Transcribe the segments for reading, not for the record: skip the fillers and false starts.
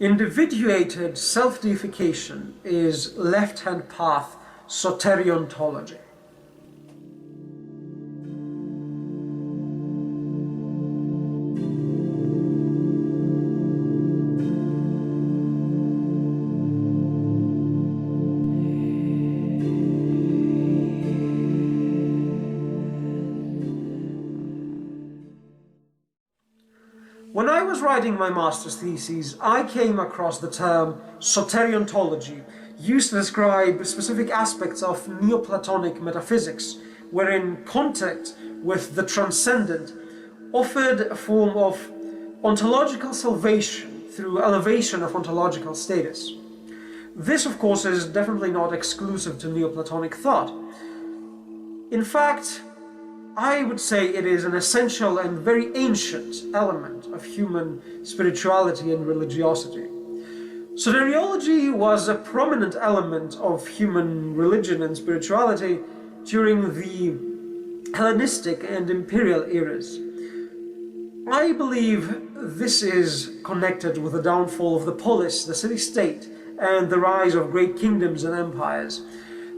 Individuated self-deification is left-hand path soteriontology. When I was writing my master's thesis, I came across the term soteriontology, used to describe specific aspects of Neoplatonic metaphysics, wherein contact with the transcendent offered a form of ontological salvation through elevation of ontological status. This, of course, is definitely not exclusive to Neoplatonic thought. In fact, I would say it is an essential and very ancient element of human spirituality and religiosity. Soteriology was a prominent element of human religion and spirituality during the Hellenistic and imperial eras. I believe this is connected with the downfall of the polis, the city-state, and the rise of great kingdoms and empires.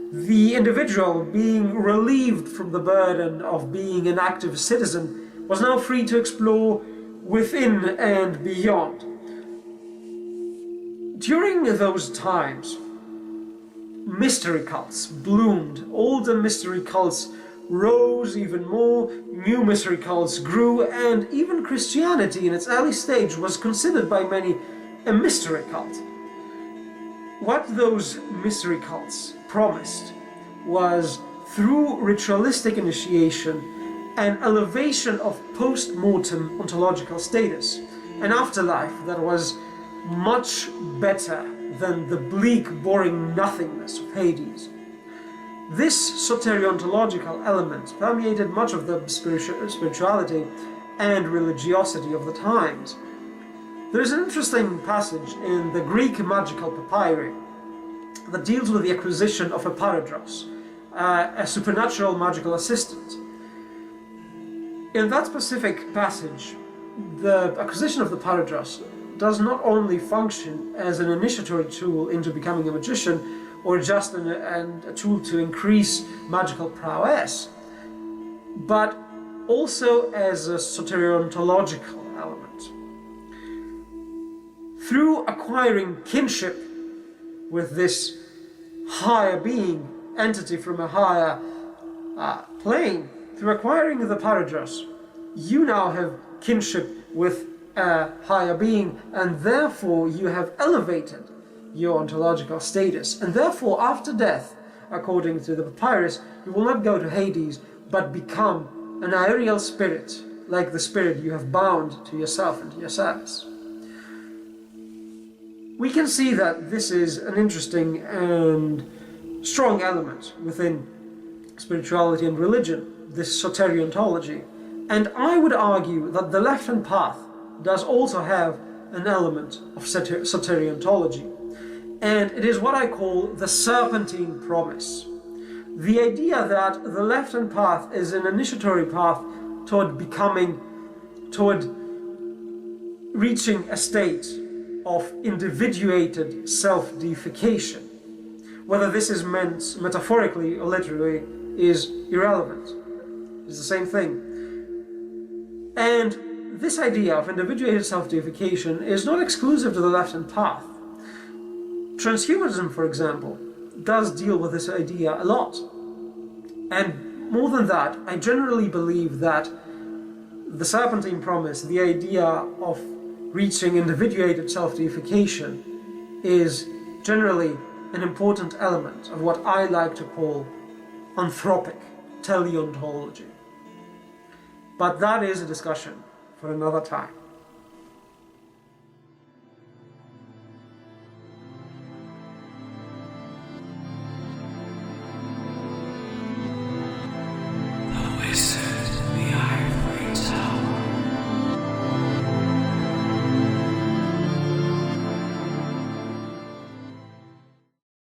The individual, being relieved from the burden of being an active citizen, was now free to explore within and beyond. During those times, mystery cults bloomed. Older mystery cults rose even more, new mystery cults grew, and even Christianity in its early stage was considered by many a mystery cult. What those mystery cults promised was, through ritualistic initiation, an elevation of post-mortem ontological status, an afterlife that was much better than the bleak, boring nothingness of Hades. This soteriontological element permeated much of the spirituality and religiosity of the times. There is an interesting passage in the Greek magical papyri that deals with the acquisition of a paradros, a supernatural magical assistant. In that specific passage, the acquisition of the paradros does not only function as an initiatory tool into becoming a magician, or just a tool to increase magical prowess, but also as a soteriontological element. Through acquiring kinship with this higher being, entity from a higher plane, through acquiring the paradros, you now have kinship with a higher being, and therefore you have elevated your ontological status. And therefore, after death, according to the papyrus, you will not go to Hades, but become an aerial spirit, like the spirit you have bound to yourself and to your service. We can see that this is an interesting and strong element within spirituality and religion, this soteriontology. And I would argue that the left-hand path does also have an element of soteriontology. And it is what I call the Serpentine promise. The idea that the left-hand path is an initiatory path toward reaching a state of individuated self-deification. Whether this is meant metaphorically or literally is irrelevant. It's the same thing. And this idea of individuated self-deification is not exclusive to the left-hand path. Transhumanism, for example, does deal with this idea a lot. And more than that, I generally believe that the Serpentine promise, the idea of reaching individuated self-deification, is generally an important element of what I like to call anthropic teleontology. But that is a discussion for another time.